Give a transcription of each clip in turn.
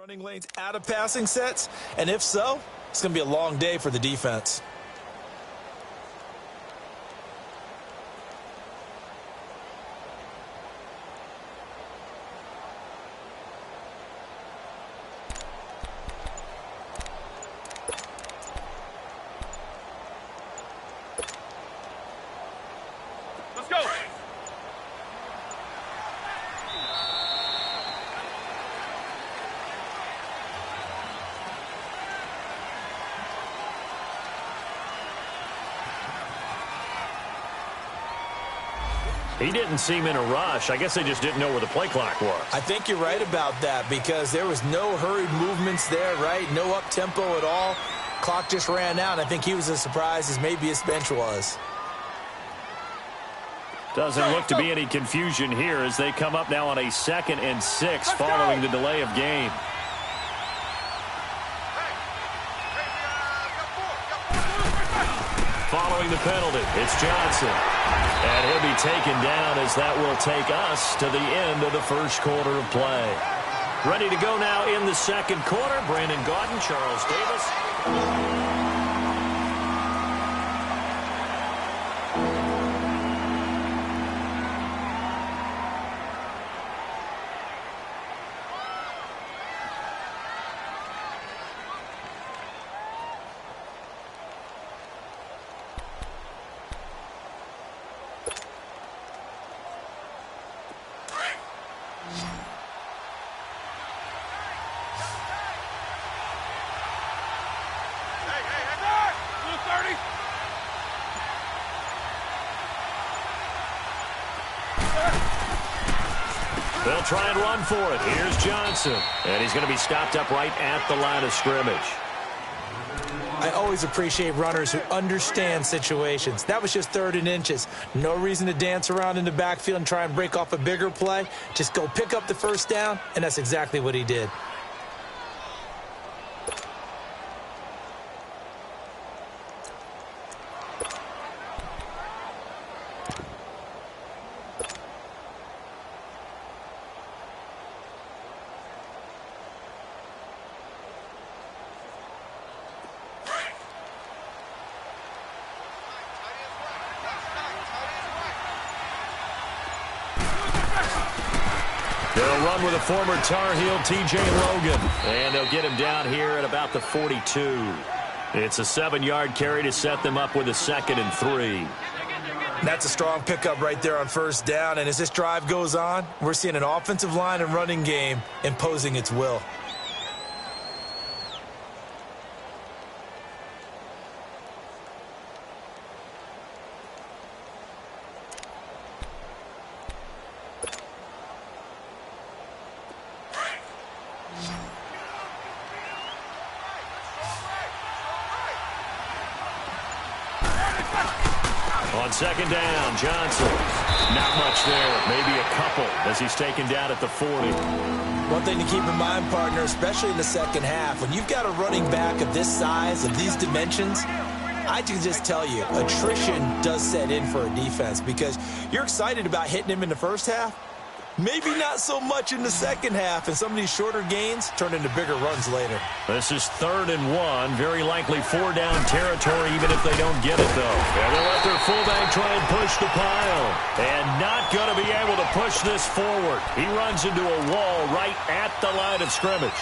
Running lanes out of passing sets, and if so, it's going to be a long day for the defense. Let's go. He didn't seem in a rush. I guess they just didn't know where the play clock was. I think you're right about that because there was no hurried movements there, right? No up-tempo at all. Clock just ran out. I think he was as surprised as maybe his bench was. Doesn't look to be any confusion here as they come up now on a 2nd and 6 following the delay of game. Following the penalty, it's Johnson. And he'll be taken down as that will take us to the end of the first quarter of play. Ready to go now in the second quarter. Brandon Gaudin, Charles Davis. They'll try and run for it. Here's Johnson. And he's going to be stopped up right at the line of scrimmage. I always appreciate runners who understand situations. That was just 3rd and inches. No reason to dance around in the backfield and try and break off a bigger play. Just go pick up the first down, and that's exactly what he did. They'll run with a former Tar Heel, T.J. Logan. And they'll get him down here at about the 42. It's a 7-yard carry to set them up with a 2nd and 3. That's a strong pickup right there on first down. And as this drive goes on, we're seeing an offensive line and running game imposing its will. On 2nd down, Johnson. Not much there. Maybe a couple as he's taken down at the 40. One thing to keep in mind, partner, especially in the second half, when you've got a running back of this size, of these dimensions, I can just tell you, attrition does set in for a defense because you're excited about hitting him in the first half. Maybe not so much in the second half, and some of these shorter gains turn into bigger runs later. This is 3rd and 1, very likely 4-down territory even if they don't get it, though. And they'll let their fullback try and push the pile. And not going to be able to push this forward. He runs into a wall right at the line of scrimmage.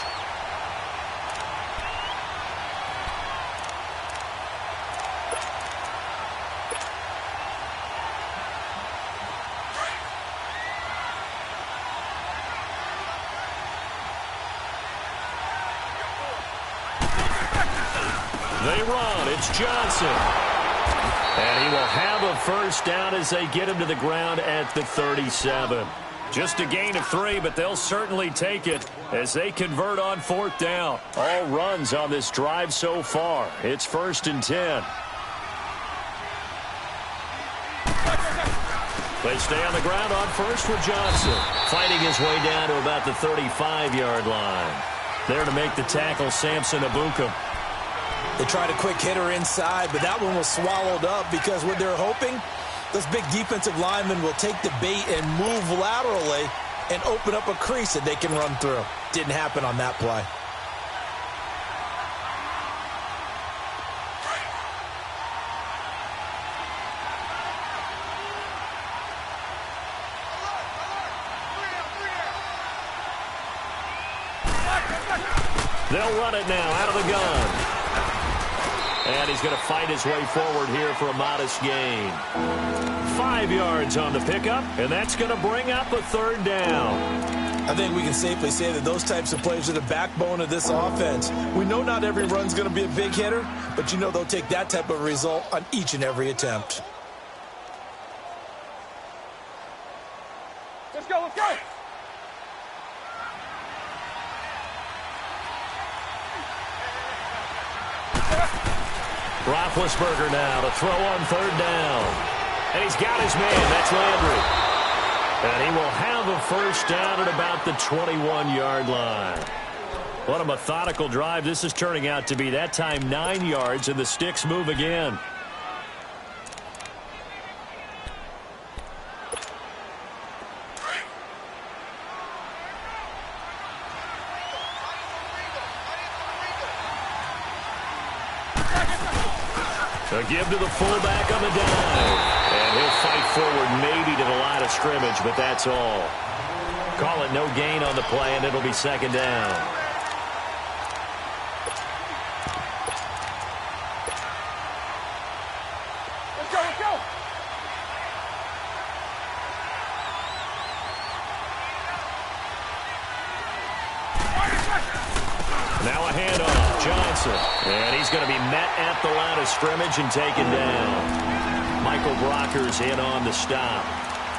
They run. It's Johnson. And he will have a first down as they get him to the ground at the 37. Just a gain of 3, but they'll certainly take it as they convert on 4th down. All runs on this drive so far. It's 1st and 10. They stay on the ground on first with Johnson. Fighting his way down to about the 35-yard line. There to make the tackle, Samson Abukum. They tried a quick hitter inside, but that one was swallowed up because what they're hoping, those big defensive linemen will take the bait and move laterally and open up a crease that they can run through. Didn't happen on that play. They'll run it now out of the gun. And he's going to fight his way forward here for a modest gain. 5 yards on the pickup, and that's going to bring up a third down. I think we can safely say that those types of plays are the backbone of this offense. We know not every run's going to be a big hitter, but you know they'll take that type of result on each and every attempt. Let's go, let's go! Roethlisberger now to throw on third down. And he's got his man. That's Landry. And he will have a first down at about the 21-yard line. What a methodical drive this is turning out to be. That time 9 yards, and the sticks move again. A give to the fullback on the dive. And he'll fight forward maybe to the line of scrimmage, but that's all. Call it no gain on the play, and it'll be second down. Let's go, let's go! Now a handoff. Johnson. And he's going to be met at the line of scrimmage and taken down. Michael Brocker's in on the stop.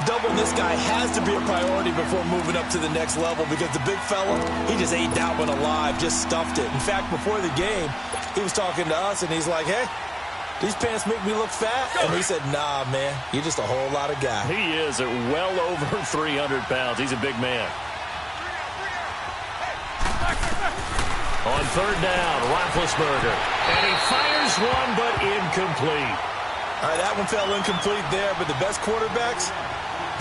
Doubling this guy has to be a priority before moving up to the next level because the big fella, he just ate that one alive, just stuffed it. In fact, before the game, he was talking to us, and he's like, hey, these pants make me look fat. And we said, nah, man, you're just a whole lot of guy. He is at well over 300 pounds. He's a big man. On third down, Roethlisberger. And he fires one, but incomplete. All right, that one fell incomplete there, but the best quarterbacks,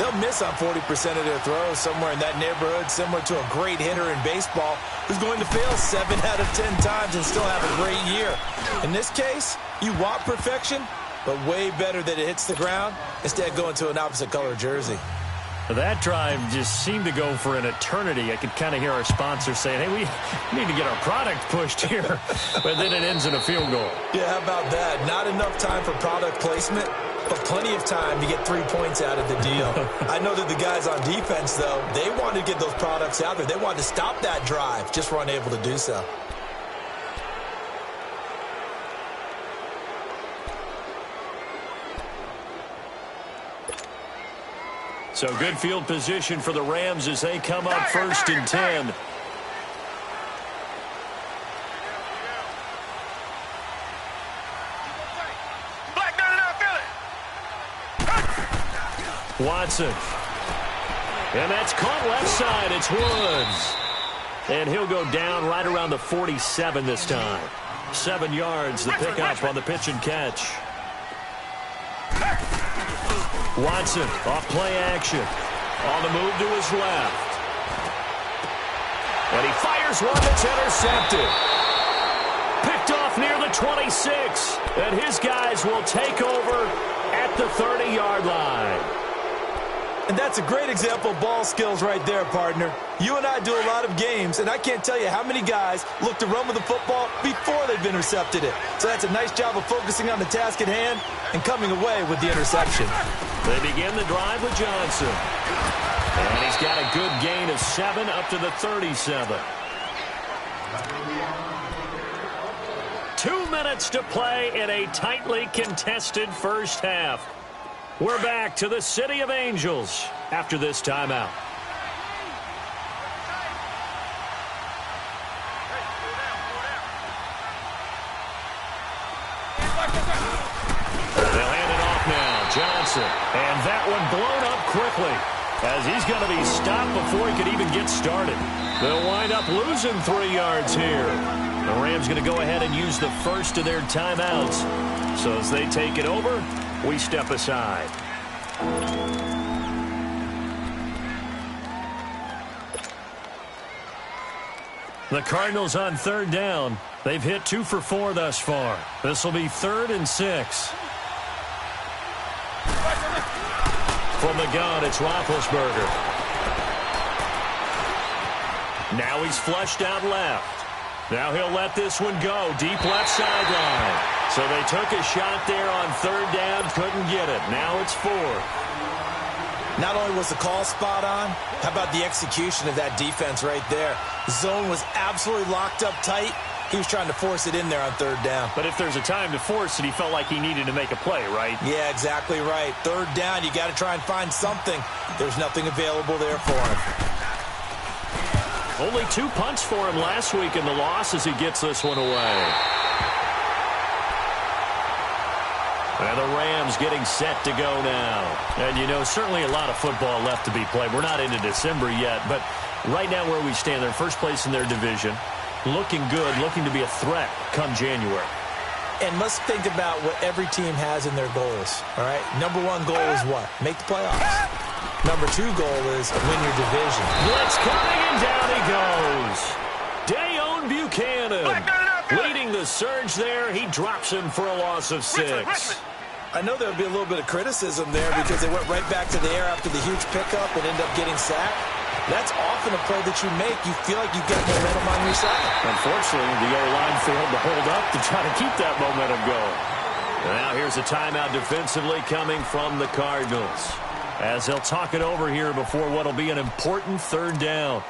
they'll miss on 40% of their throws somewhere in that neighborhood, similar to a great hitter in baseball who's going to fail 7 out of 10 times and still have a great year. In this case, you want perfection, but way better that it hits the ground instead of going to an opposite color jersey. That drive just seemed to go for an eternity. I could kind of hear our sponsor saying, hey, we need to get our product pushed here. But then it ends in a field goal. Yeah, how about that? Not enough time for product placement, but plenty of time to get 3 points out of the deal. I know that the guys on defense, though, they wanted to get those products out there. They wanted to stop that drive, just were unable to do so. So good field position for the Rams as they come up 1st and 10. Watson. And that's caught left side. It's Woods. And he'll go down right around the 47 this time. 7 yards, the pickup on the pitch and catch. Watson off play action. On the move to his left. And he fires one that's intercepted. Picked off near the 26. And his guys will take over at the 30-yard line. And that's a great example of ball skills right there, partner. You and I do a lot of games, and I can't tell you how many guys look to run with the football before they've intercepted it. So that's a nice job of focusing on the task at hand and coming away with the interception. They begin the drive with Johnson. And he's got a good gain of 7 up to the 37. 2 minutes to play in a tightly contested first half. We're back to the City of Angels after this timeout. They'll hand it off now. Johnson. And that one blown up quickly as he's going to be stopped before he could even get started. They'll wind up losing 3 yards here. The Rams going to go ahead and use the first of their timeouts. So as they take it over, we step aside. The Cardinals on third down. They've hit 2 for 4 thus far. This will be 3rd and 6. From the gun, it's Roethlisberger. Now he's flushed out left. Now he'll let this one go. Deep left sideline. So they took a shot there on 3rd down. Couldn't get it. Now it's 4th. Not only was the call spot on, how about the execution of that defense right there? The zone was absolutely locked up tight. He was trying to force it in there on 3rd down. But if there's a time to force it, he felt like he needed to make a play, right? Yeah, exactly right. 3rd down, you got to try and find something. There's nothing available there for him. Only 2 punts for him last week in the loss as he gets this one away. And the Rams getting set to go now. And, you know, certainly a lot of football left to be played. We're not into December yet, but right now where we stand, they're first place in their division. Looking good, looking to be a threat come January. And let's think about what every team has in their goals, all right? Number 1 goal is what? Make the playoffs. Number 2 goal is win your division. Blitz coming, and down he goes. Dayon Buchanan leading the surge there. He drops him for a loss of 6. I know there'll be a little bit of criticism there because they went right back to the air after the huge pickup and ended up getting sacked. That's often a play that you make. You feel like you've got momentum on your side. Unfortunately, the O-line failed to hold up to try to keep that momentum going. And now here's a timeout defensively coming from the Cardinals, as they'll talk it over here before what will be an important 3rd down.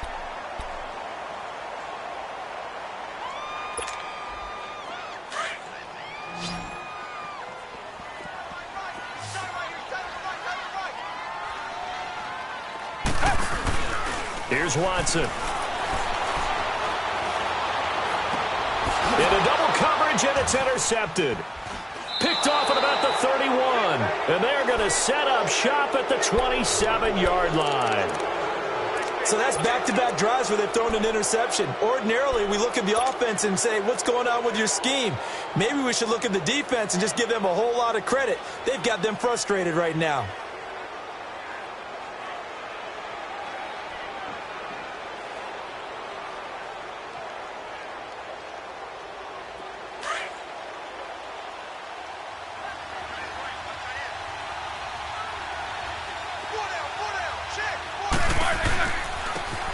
Here's Watson. In a double coverage, and it's intercepted. Picked off at about the 31. And they're going to set up shop at the 27-yard line. So that's back-to-back drives where they've thrown an interception. Ordinarily, we look at the offense and say, what's going on with your scheme? Maybe we should look at the defense and just give them a whole lot of credit. They've got them frustrated right now.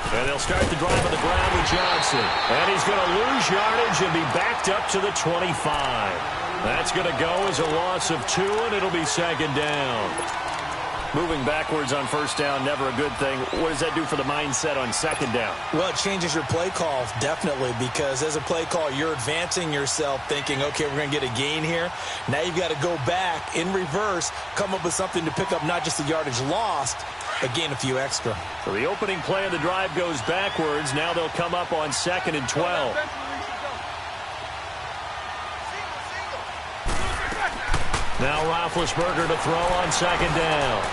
And they'll start the drive on the ground with Johnson. And he's going to lose yardage and be backed up to the 25. That's going to go as a loss of 2, and it'll be 2nd down. Moving backwards on 1st down, never a good thing. What does that do for the mindset on 2nd down? Well, it changes your play call, definitely, because as a play call, you're advancing yourself thinking, okay, we're going to get a gain here. Now you've got to go back in reverse, come up with something to pick up not just the yardage lost, but gain a few extra. So the opening play of the drive goes backwards. Now they'll come up on 2nd and 12. Now Roethlisberger to throw on 2nd down.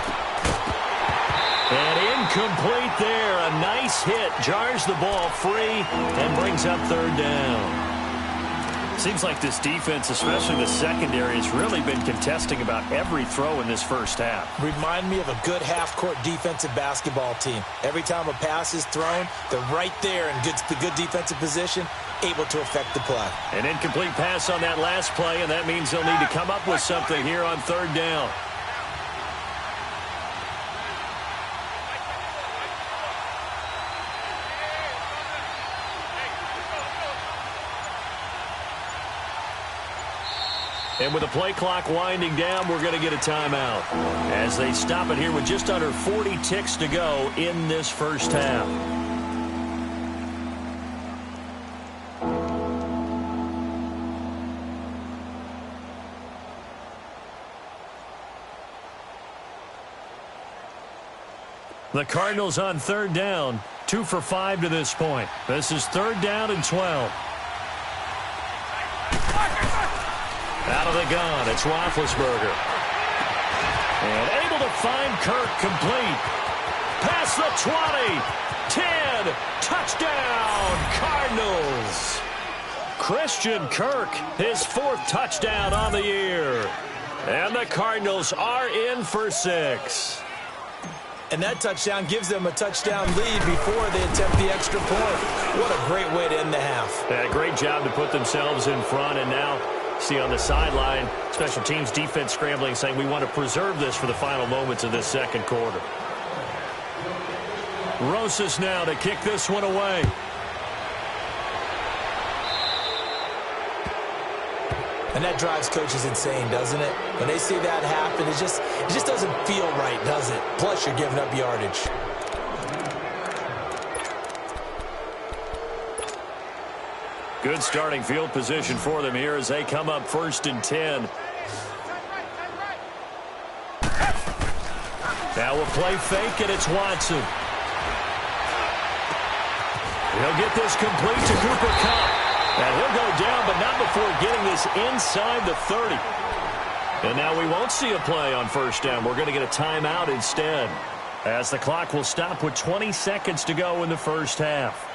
And incomplete there. A nice hit. Jars the ball free and brings up 3rd down. Seems like this defense, especially the secondary, has really been contesting about every throw in this first half. Remind me of a good half-court defensive basketball team. Every time a pass is thrown, they're right there in good defensive position, able to affect the play. An incomplete pass on that last play, and that means they'll need to come up with something here on 3rd down. And with the play clock winding down, we're going to get a timeout as they stop it here with just under 40 ticks to go in this first half. The Cardinals on 3rd down, 2 for 5 to this point. This is 3rd down and 12. Out of the gun, it's Roethlisberger. And able to find Kirk complete. Past the 20. 10. Touchdown, Cardinals. Christian Kirk, his 4th touchdown on the year. And the Cardinals are in for 6. And that touchdown gives them a touchdown lead before they attempt the extra point. What a great way to end the half. Yeah, great job to put themselves in front. And now, see on the sideline, special teams defense scrambling, saying we want to preserve this for the final moments of this second quarter. Rosas now to kick this one away. And that drives coaches insane, doesn't it? When they see that happen, it just doesn't feel right, does it? Plus, you're giving up yardage. Good starting field position for them here as they come up 1st and 10. Now we'll play fake, and it's Watson. He'll get this complete to Cooper Kupp. And he'll go down, but not before getting this inside the 30. And now we won't see a play on 1st down. We're going to get a timeout instead, as the clock will stop with 20 seconds to go in the first half.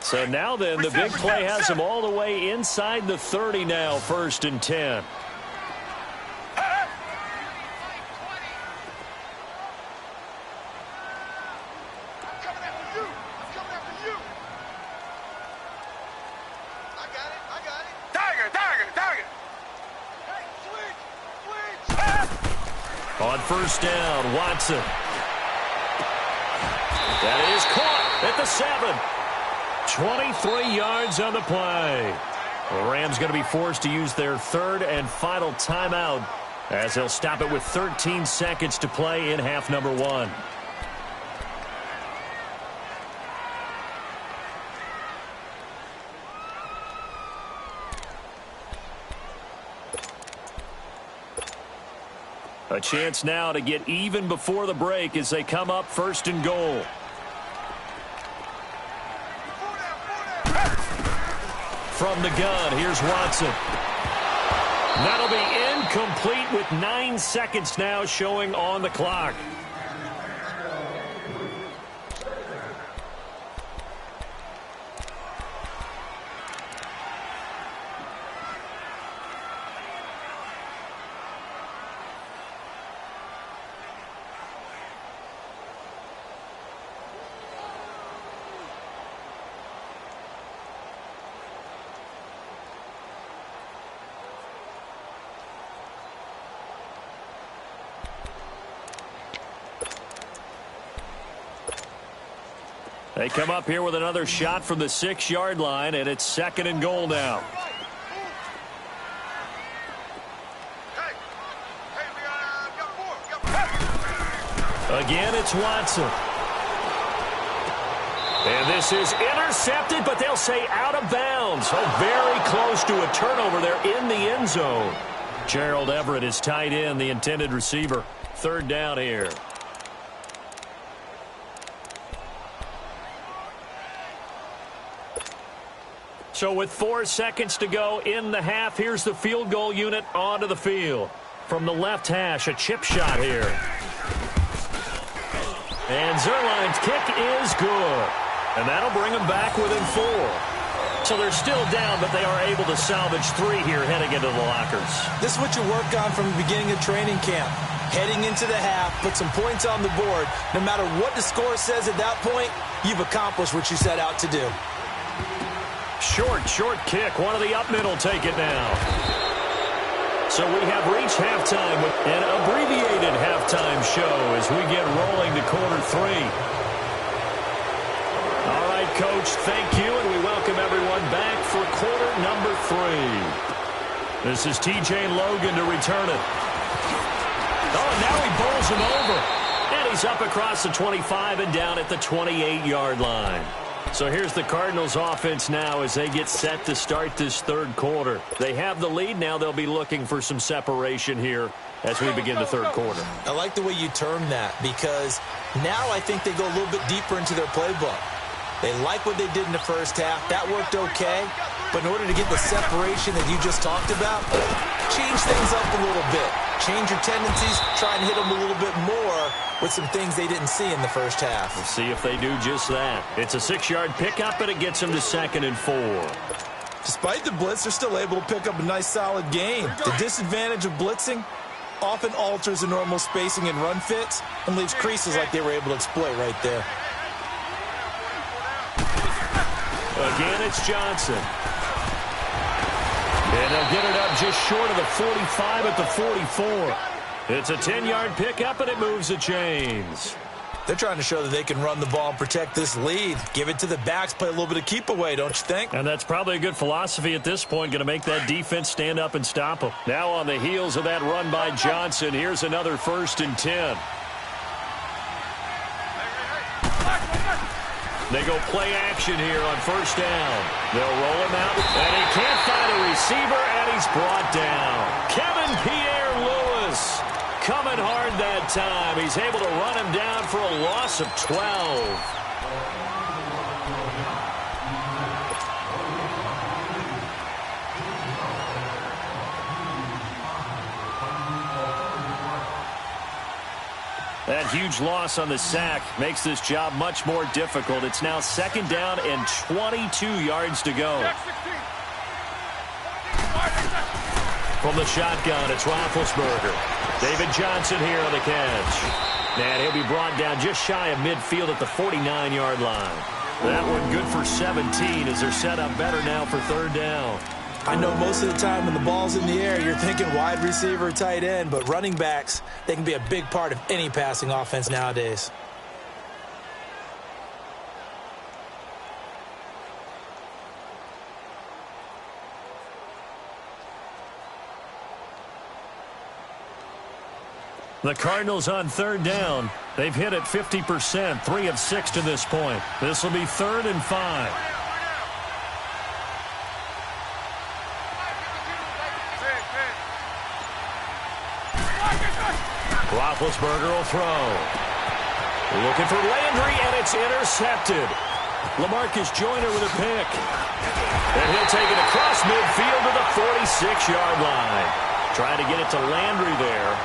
So now then, the big play has him all the way inside the 30 now, 1st and 10. On 1st down, Watson. That is caught at the 7. 23 yards on the play. The Rams going to be forced to use their 3rd and final timeout as they'll stop it with 13 seconds to play in half number 1. A chance now to get even before the break as they come up 1st and goal. From the gun, here's Watson. That'll be incomplete with 9 seconds now showing on the clock. They come up here with another shot from the 6-yard line, and it's 2nd and goal now. Again, it's Watson. And this is intercepted, but they'll say out of bounds. Oh, very close to a turnover there in the end zone. Gerald Everett is tight end, the intended receiver. 3rd down here. So with 4 seconds to go in the half, here's the field goal unit onto the field. From the left hash, a chip shot here. And Zerline's kick is good. And that'll bring them back within 4. So they're still down, but they are able to salvage 3 here heading into the lockers. This is what you work on from the beginning of training camp. Heading into the half, put some points on the board. No matter what the score says at that point, you've accomplished what you set out to do. Short kick. One of the up middle take it now. So we have reached halftime with an abbreviated halftime show as we get rolling to quarter 3. All right, Coach, thank you, and we welcome everyone back for quarter number 3. This is TJ Logan to return it. Oh, now he bowls him over. And he's up across the 25 and down at the 28-yard line. So here's the Cardinals offense now as they get set to start this 3rd quarter. They have the lead. Now they'll be looking for some separation here as we begin the 3rd quarter. I like the way you term that because now I think they go a little bit deeper into their playbook. They like what they did in the first half. That worked okay. But in order to get the separation that you just talked about, change things up a little bit. change your tendencies, try and hit them a little bit more with some things they didn't see in the first half. We'll see if they do just that. It's a 6-yard pickup, and it gets them to 2nd and 4. Despite the blitz, they're still able to pick up a nice, solid gain. The disadvantage of blitzing often alters the normal spacing and run fits and leaves creases like they were able to exploit right there. Again, it's Johnson. And they'll get it up just short of the 45 at the 44. It's a 10-yard pickup, and it moves the chains. They're trying to show that they can run the ball and protect this lead. Give it to the backs, play a little bit of keep away, don't you think? And that's probably a good philosophy at this point, going to make that defense stand up and stop them. Now on the heels of that run by Johnson, here's another 1st and 10. They go play action here on 1st down. They'll roll him out, and he can't find a receiver, and he's brought down. Kevin Pierre-Louis coming hard that time. He's able to run him down for a loss of 12. That huge loss on the sack makes this job much more difficult. It's now 2nd down and 22 yards to go. From the shotgun, it's Roethlisberger. David Johnson here on the catch. And he'll be brought down just shy of midfield at the 49-yard line. That one good for 17 as they're set up better now for 3rd down. I know most of the time when the ball's in the air, you're thinking wide receiver, tight end, but running backs, they can be a big part of any passing offense nowadays. The Cardinals on 3rd down. They've hit it 50%, 3 of 6 to this point. This will be 3rd and 5. Roethlisberger will throw. Looking for Landry, and it's intercepted. LaMarcus Joyner with a pick. And he'll take it across midfield to the 46-yard line. Trying to get it to Landry there.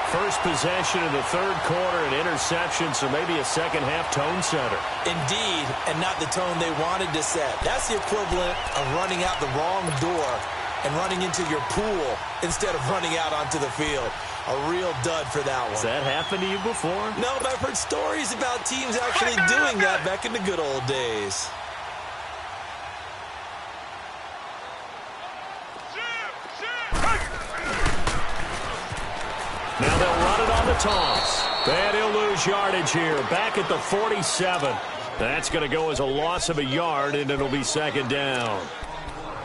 First possession in the 3rd quarter, an interception, so maybe a second-half tone setter. Indeed, and not the tone they wanted to set. That's the equivalent of running out the wrong door and running into your pool instead of running out onto the field. A real dud for that one. Has that happened to you before? No, but I've heard stories about teams actually doing that back in the good old days. Now they'll run it on the toss. And he'll lose yardage here. Back at the 47. That's going to go as a loss of a yard, and it'll be 2nd down.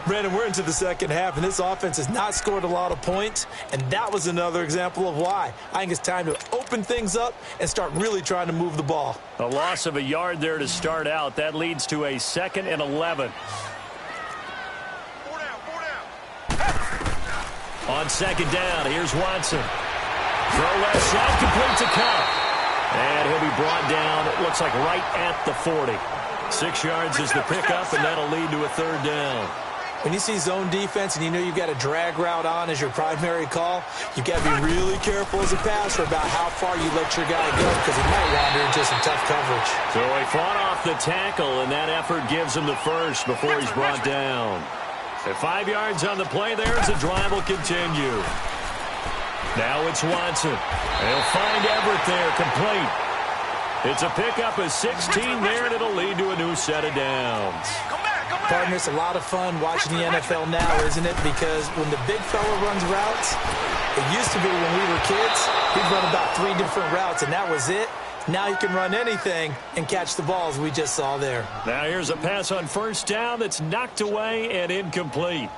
Brandon, we're into the second half, and this offense has not scored a lot of points, and that was another example of why. I think it's time to open things up and start really trying to move the ball. A loss of a yard there to start out. That leads to a 2nd and 11. On 2nd down, here's Watson. Throw left side, complete to Cup. And he'll be brought down, it looks like right at the 40. 6 yards is the pickup, and that'll lead to a 3rd down. When you see zone defense and you know you've got a drag route on as your primary call, you've got to be really careful as a passer about how far you let your guy go because he might wander into some tough coverage. So he fought off the tackle, and that effort gives him the first before he's brought down. At 5 yards on the play there as the drive will continue. Now it's Watson. They'll find Everett there, complete. It's a pickup of 16 there, and it'll lead to a new set of downs. Partner, it's a lot of fun watching the NFL now, isn't it? Because when the big fella runs routes, it used to be when we were kids, he'd run about 3 different routes, and that was it. Now you can run anything and catch the balls we just saw there. Now here's a pass on 1st down that's knocked away and incomplete.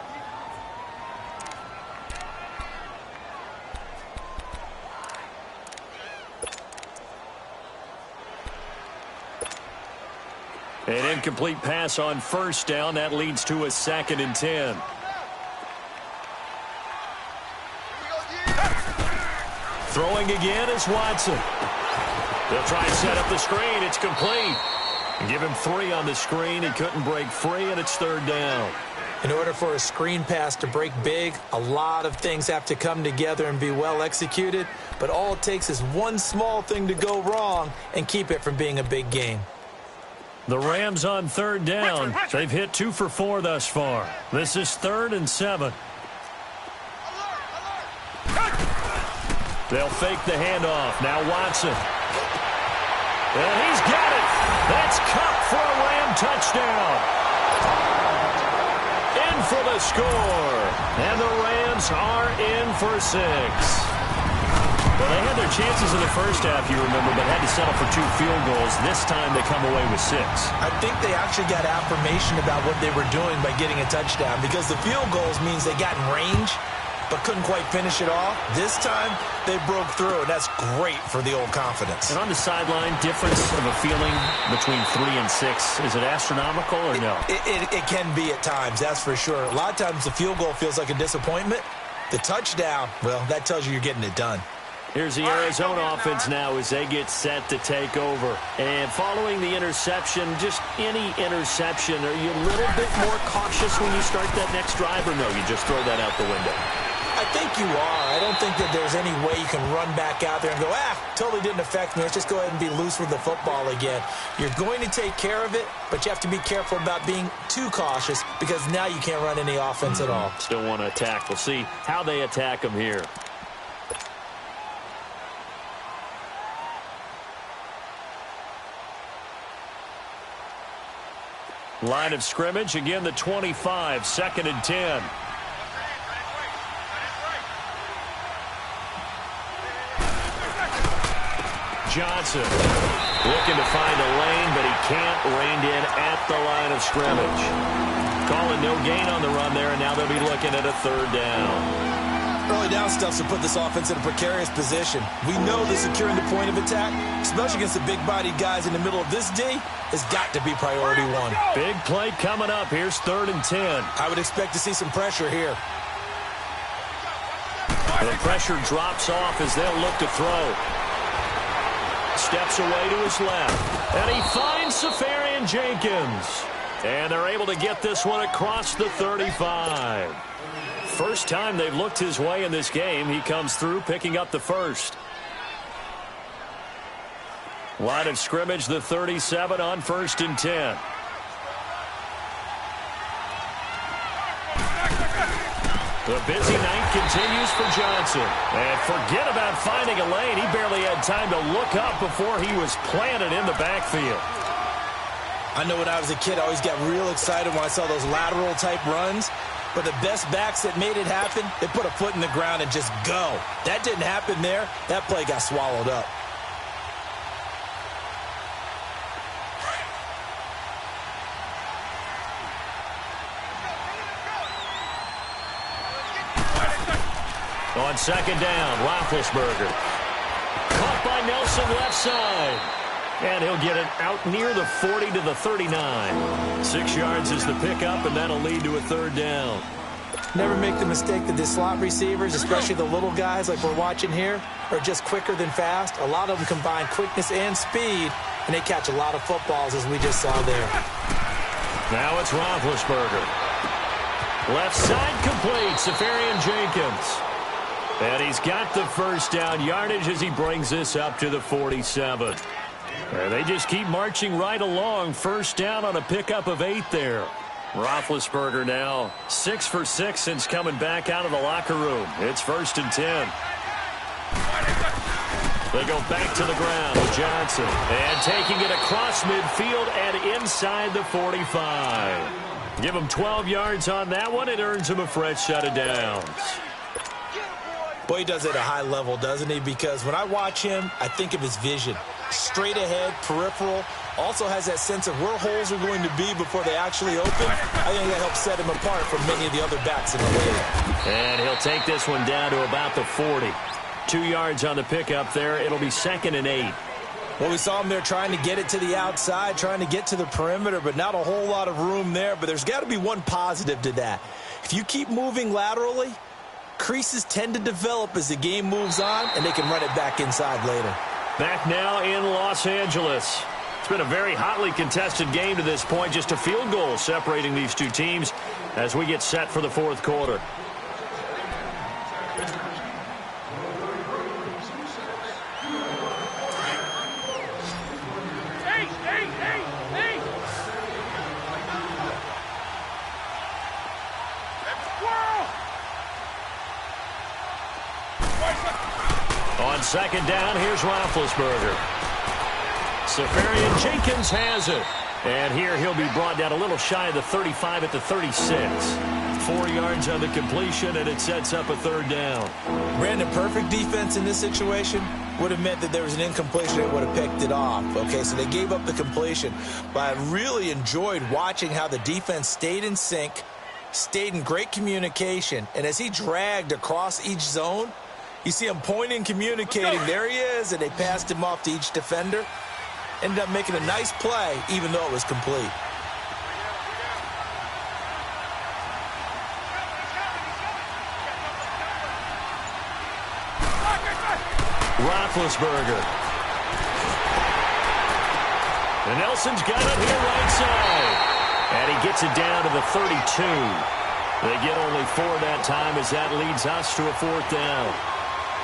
An incomplete pass on 1st down. That leads to a 2nd and 10. Throwing again is Watson. They'll try and set up the screen. It's complete. Give him 3 on the screen. He couldn't break free, and it's 3rd down. In order for a screen pass to break big, a lot of things have to come together and be well executed, but all it takes is one small thing to go wrong and keep it from being a big game. The Rams on 3rd down. They've hit 2 for 4 thus far. This is 3rd and 7. They'll fake the handoff. Now Watson. And he's got it. That's Cup for a Ram touchdown. In for the score. And the Rams are in for 6. Well, they had their chances in the first half, you remember, but had to settle for 2 field goals. This time they come away with 6. I think they actually got affirmation about what they were doing by getting a touchdown, because the field goals means they got in range but couldn't quite finish it off. This time, they broke through, and that's great for the old confidence. And on the sideline, difference of a feeling between 3 and 6, is it astronomical or no? It can be at times, that's for sure. A lot of times the field goal feels like a disappointment. The touchdown, well, that tells you you're getting it done. Here's the Arizona offense now as they get set to take over. And following the interception, just any interception, are you a little bit more cautious when you start that next drive, or no, you just throw that out the window? I think you are. I don't think that there's any way you can run back out there and go, totally didn't affect me. Let's just go ahead and be loose with the football again. You're going to take care of it, but you have to be careful about being too cautious, because now you can't run any offense at all. Still want to attack. We'll see how they attack them here. Line of scrimmage, again the 25, 2nd and 10. Johnson looking to find a lane, but he can't. Reined in at the line of scrimmage. Calling no gain on the run there, and now they'll be looking at a 3rd down. Early down stuff to put this offense in a precarious position. We know that securing the point of attack, especially against the big-bodied guys in the middle of this D, has got to be priority 1. Big play coming up. Here's 3rd and 10. I would expect to see some pressure here. The pressure drops off as they'll look to throw. Steps away to his left. And he finds Safarian Jenkins. And they're able to get this one across the 35. First time they've looked his way in this game. He comes through, picking up the first. Line of scrimmage, the 37 on 1st and 10. The busy night continues for Johnson. And forget about finding a lane. He barely had time to look up before he was planted in the backfield. I know when I was a kid, I always got real excited when I saw those lateral-type runs. But the best backs that made it happen, they put a foot in the ground and just go. That didn't happen there. That play got swallowed up. On 2nd down, Roethlisberger. Caught by Nelson left side. And he'll get it out near the 40 to the 39. 6 yards is the pickup, and that'll lead to a 3rd down. Never make the mistake that the slot receivers, especially the little guys like we're watching here, are just quicker than fast. A lot of them combine quickness and speed, and they catch a lot of footballs, as we just saw there. Now it's Roethlisberger. Left side complete, Safarian Jenkins. And he's got the first down yardage as he brings this up to the 47. And they just keep marching right along. First down on a pickup of 8 there. Roethlisberger now 6 for 6 since coming back out of the locker room. It's 1st and 10. They go back to the ground with Johnson. And taking it across midfield and inside the 45. Give him 12 yards on that one. It earns him a fresh set of downs. Boy, he does it at a high level, doesn't he? Because when I watch him, I think of his vision. Straight ahead, peripheral. Also has that sense of where holes are going to be before they actually open. I think that helps set him apart from many of the other backs in the league. And he'll take this one down to about the 40. 2 yards on the pickup there. It'll be 2nd and 8. Well, we saw him there trying to get it to the outside, trying to get to the perimeter, but not a whole lot of room there. But there's got to be one positive to that. If you keep moving laterally, creases tend to develop as the game moves on, and they can run it back inside later. Back now in Los Angeles. It's been a very hotly contested game to this point. Just a field goal separating these two teams as we get set for the fourth quarter. On second down, here's Roethlisberger. Safarian Jenkins has it. And here he'll be brought down a little shy of the 35 at the 36. 4 yards on the completion, and it sets up a third down. Brandon, perfect defense in this situation would have meant that there was an incompletion. They would have picked it off. Okay, so they gave up the completion. But I really enjoyed watching how the defense stayed in sync, stayed in great communication, and as he dragged across each zone, you see him pointing, communicating. There he is, and they passed him off to each defender. Ended up making a nice play, even though it was complete. Roethlisberger. And Nelson's got it here right side. And he gets it down to the 32. They get only 4 that time as that leads us to a fourth down.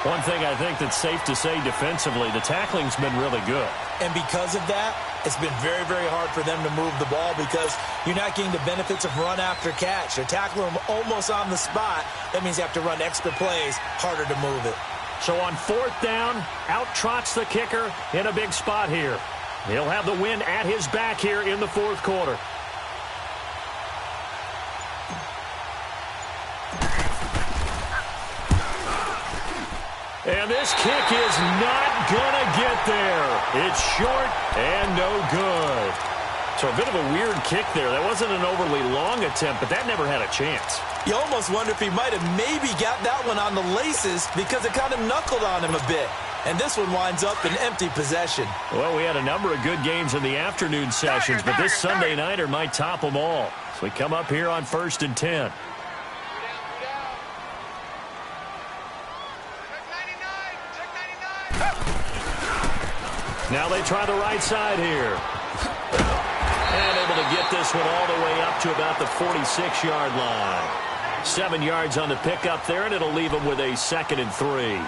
One thing I think that's safe to say defensively, the tackling's been really good. And because of that, it's been very, very hard for them to move the ball because you're not getting the benefits of run after catch. They're tackling them almost on the spot. That means you have to run extra plays, harder to move it. So on fourth down, out trots the kicker in a big spot here. He'll have the win at his back here in the fourth quarter. And this kick is not going to get there. It's short and no good. So a bit of a weird kick there. That wasn't an overly long attempt, but that never had a chance. You almost wonder if he might have maybe got that one on the laces because it kind of knuckled on him a bit. And this one winds up in empty possession. Well, we had a number of good games in the afternoon sessions, but this Sunday nighter might top them all. So we come up here on 1st and 10. Now they try the right side here. And able to get this one all the way up to about the 46-yard line. 7 yards on the pickup there, and it'll leave them with a 2nd and 3.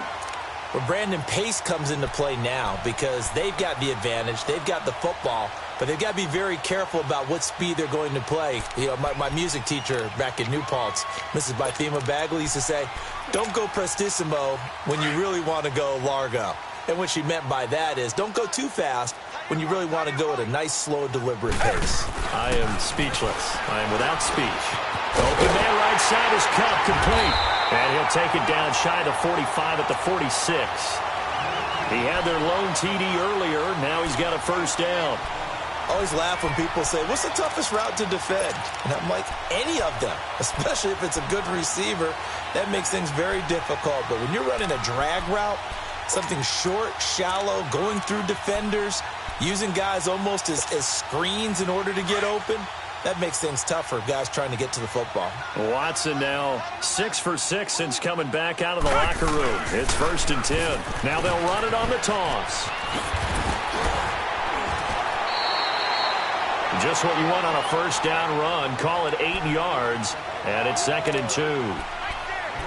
Well, Brandon, pace comes into play now because they've got the advantage. They've got the football, but they've got to be very careful about what speed they're going to play. You know, my music teacher back in New Paltz, Mrs. Bythema Bagley, used to say, don't go prestissimo when you really want to go largo. And what she meant by that is don't go too fast when you really want to go at a nice, slow, deliberate pace. I am speechless. I am without speech. Open man right side is cut complete. And he'll take it down shy of the 45 at the 46. He had their lone TD earlier. Now he's got a first down. I always laugh when people say, what's the toughest route to defend? And I'm like, any of them, especially if it's a good receiver. That makes things very difficult. But when you're running a drag route, something short, shallow, going through defenders, using guys almost as screens in order to get open, that makes things tough for guys trying to get to the football. Watson now 6 for 6 since coming back out of the locker room. It's 1st and 10. Now they'll run it on the toss. Just what you want on a first down run. Call it 8 yards, and it's 2nd and 2.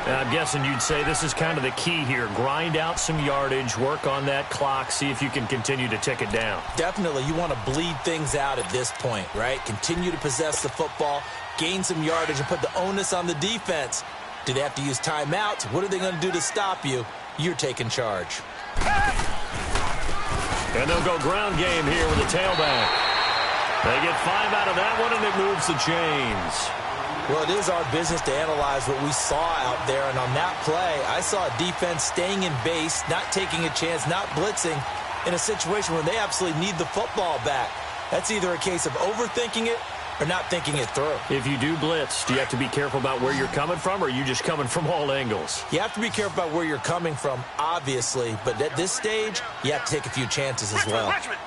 I'm guessing you'd say this is kind of the key here. Grind out some yardage, work on that clock, see if you can continue to tick it down. Definitely. You want to bleed things out at this point, right? Continue to possess the football, gain some yardage, and put the onus on the defense. Do they have to use timeouts? What are they going to do to stop you? You're taking charge. And they'll go ground game here with the tailback. They get 5 out of that one, and it moves the chains. Well, it is our business to analyze what we saw out there, and on that play, I saw a defense staying in base, not taking a chance, not blitzing in a situation where they absolutely need the football back. That's either a case of overthinking it or not thinking it through. If you do blitz, do you have to be careful about where you're coming from, or are you just coming from all angles? You have to be careful about where you're coming from, obviously, but at this stage, you have to take a few chances as well. Richmond!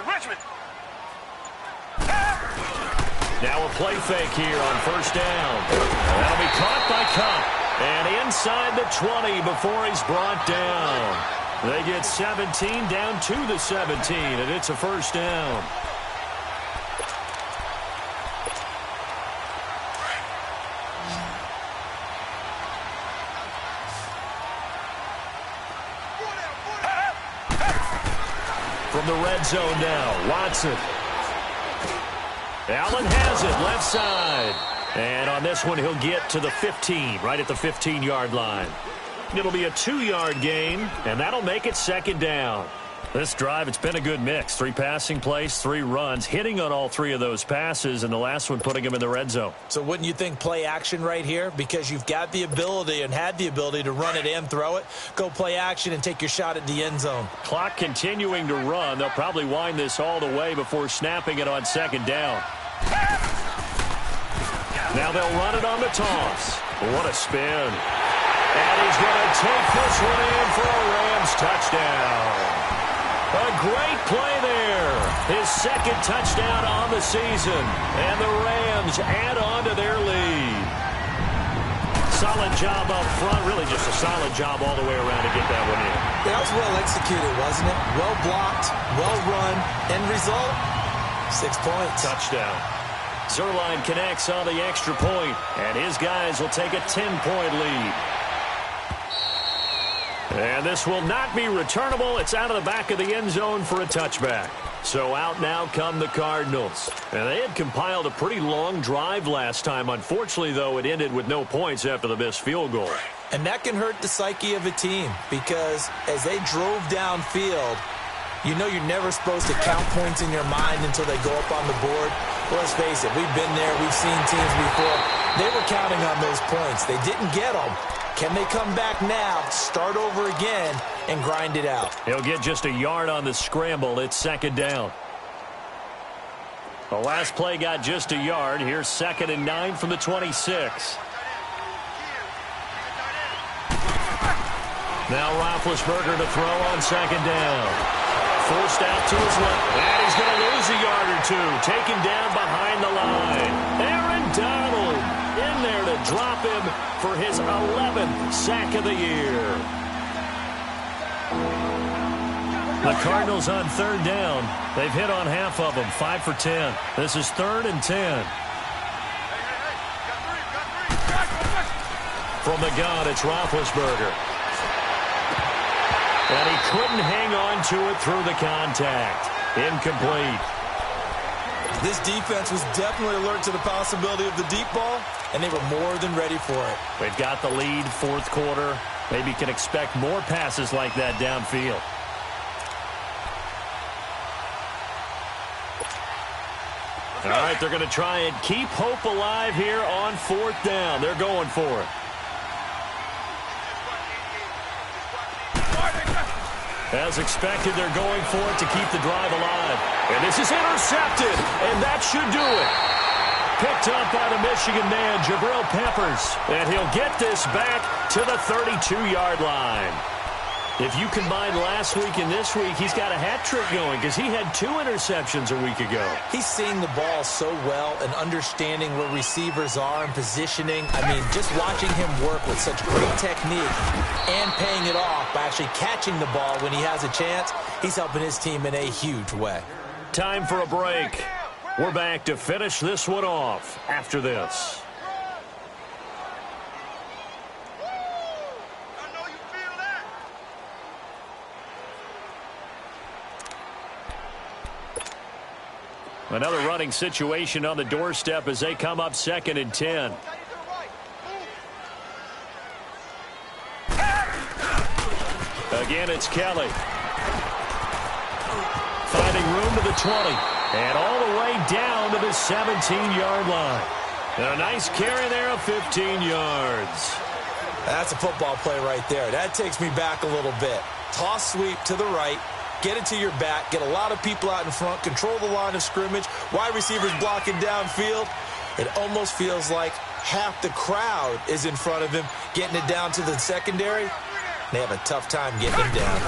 Richmond! Now a play fake here on first down. That'll be caught by Cup. And inside the 20 before he's brought down. They get 17 down to the 17, and it's a first down. From the red zone now, Watson. Allen has it, left side. And on this one, he'll get to the 15, right at the 15-yard line. It'll be a 2-yard gain, and that'll make it second down. This drive, it's been a good mix. 3 passing plays, 3 runs, hitting on all 3 of those passes, and the last one putting him in the red zone. So wouldn't you think play action right here? Because you've got the ability and had the ability to run it and throw it. Go play action and take your shot at the end zone. Clock continuing to run. They'll probably wind this all the way before snapping it on second down. Now they'll run it on the toss. What a spin. And he's going to take this one in for a Rams touchdown. A great play there. His second touchdown on the season. And the Rams add on to their lead. Solid job up front. Really just a solid job all the way around to get that one in. That was well executed, wasn't it? Well blocked, well run. End result, 6 points. Touchdown. Zerline connects on the extra point, and his guys will take a 10-point lead. And this will not be returnable. It's out of the back of the end zone for a touchback. So out now come the Cardinals. And they had compiled a pretty long drive last time. Unfortunately, though, it ended with no points after the missed field goal. And that can hurt the psyche of a team because as they drove downfield, you know you're never supposed to count points in your mind until they go up on the board. Well, let's face it, we've been there. We've seen teams before. They were counting on those points. They didn't get them. Can they come back now, start over again, and grind it out? He'll get just a yard on the scramble. It's second down. The last play got just a yard. Here's 2nd and 9 from the 26. Now Roethlisberger to throw on second down. Forced out to his left. And he's going to lose a yard or 2. Taken down behind the line. Aaron Donald in there to drop him for his 11th sack of the year. The Cardinals on 3rd down. They've hit on half of them, 5 for 10. This is 3rd and 10. From the gun, it's Roethlisberger. And he couldn't hang on to it through the contact. Incomplete. This defense was definitely alert to the possibility of the deep ball, and they were more than ready for it. They've got the lead, 4th quarter. Maybe can expect more passes like that downfield. All right, they're going to try and keep hope alive here on 4th down. They're going for it. As expected, they're going for it to keep the drive alive. And this is intercepted, and that should do it. Picked up by the Michigan man, Jabril Peppers. And he'll get this back to the 32-yard line. If you combine last week and this week, he's got a hat trick going because he had 2 interceptions a week ago. He's seeing the ball so well and understanding where receivers are and positioning. I mean, just watching him work with such great technique and paying it off by actually catching the ball when he has a chance, he's helping his team in a huge way. Time for a break. We're back to finish this one off after this. Another running situation on the doorstep as they come up 2nd and 10. Again, it's Kelly. Finding room to the 20. And all the way down to the 17-yard line. And a nice carry there of 15 yards. That's a football play right there. That takes me back a little bit. Toss sweep to the right. Get it to your back, get a lot of people out in front, control the line of scrimmage, wide receivers blocking downfield. It almost feels like half the crowd is in front of him, getting it down to the secondary. They have a tough time getting him down.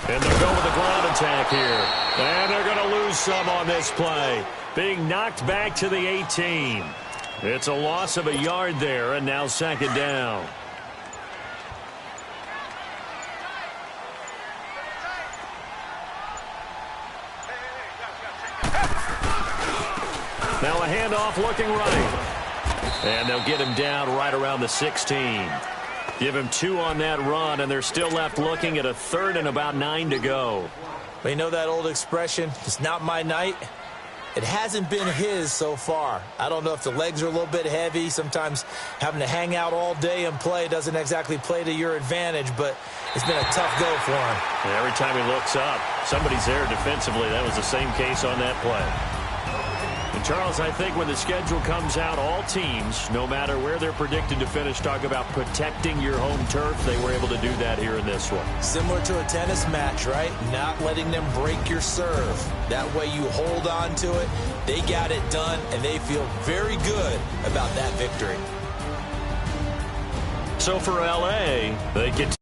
And they'll go with the ground attack here. And they're going to lose some on this play. Being knocked back to the 18. It's a loss of a yard there, and now 2nd down. Handoff looking right. And they'll get him down right around the 16. Give him 2 on that run, and they're still left looking at a 3rd and about 9 to go. But you know that old expression, it's not my night? It hasn't been his so far. I don't know if the legs are a little bit heavy. Sometimes having to hang out all day and play doesn't exactly play to your advantage, but it's been a tough go for him. And every time he looks up, somebody's there defensively. That was the same case on that play. And Charles, I think when the schedule comes out, all teams, no matter where they're predicted to finish, talk about protecting your home turf. They were able to do that here in this one. Similar to a tennis match, right? Not letting them break your serve. That way you hold on to it. They got it done, and they feel very good about that victory. So for L.A., they get